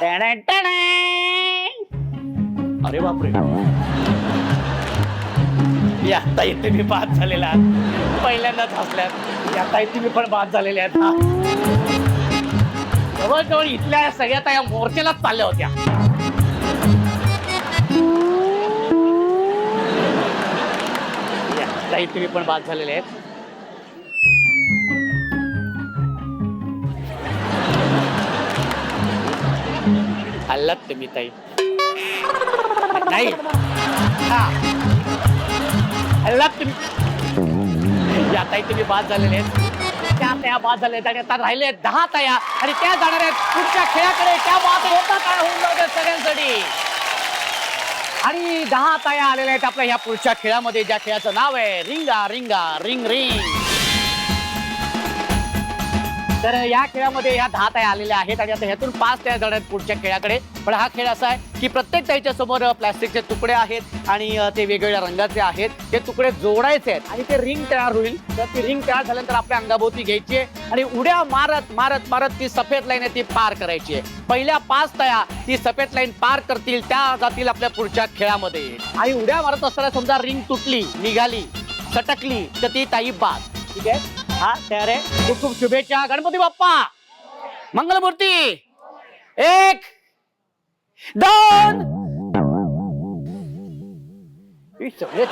अरे बापरे, या ताई तुम्ही बाद झालेला आहात. पहिल्यांदाच हसल्यात. या ताई तुम्ही पण बाद झालेल्या आहेत. जवळजवळ इथल्या सगळ्या ताई मोर्चेलाच चालल्या होत्या. या ताई तुम्ही पण बाद झालेले आहेत. हल्लात तुम्ही ताई. नाही हा हल्लात तुम्ही. या ताई तुम्ही बाद झालेले आहेत. त्या तया बाद झाले आणि आता राहिले 10 तया आणि त्या जाणार आहेत पुढच्या खेळाकडे. त्या बाद होता काय होऊन जाऊ देत सगळ्यांसाठी. आणि 10 तया आलेल्या आहेत आपल्या ह्या पुढच्या खेळामध्ये, ज्या खेळाचं नाव आहे रिंगा रिंगा रिंग रिंग. तर या खेळामध्ये ह्या 10 तया आलेल्या आहेत आणि आता ह्यातून 5 तया जाणार आहेत पुढच्या खेळाकडे. पण हा खेळ असा आहे की प्रत्येक ताईच्या समोर प्लास्टिकचे तुकडे आहेत आणि ते वेगवेगळ्या रंगाचे आहेत. ते तुकडे जोडायचे आहेत आणि ते रिंग तयार होईल. तर ती रिंग तयार झाल्यानंतर आपल्या अंगाभोवती घ्यायची आहे आणि उड्या मारत मारत मारत ती सफेद लाईन आहे ती पार करायची आहे. पहिल्या 5 तया ती सफेद लाईन पार करतील, त्या जातील आपल्या पुढच्या खेळामध्ये. आणि उड्या मारत असताना समजा रिंग तुटली, निघाली, सटकली तर ती ताई बाद. ठीक आहे, हा तयार आहे. खूप खूप शुभेच्छा. गणपती बाप्पा मंगलमूर्ती. 1 2 सगळे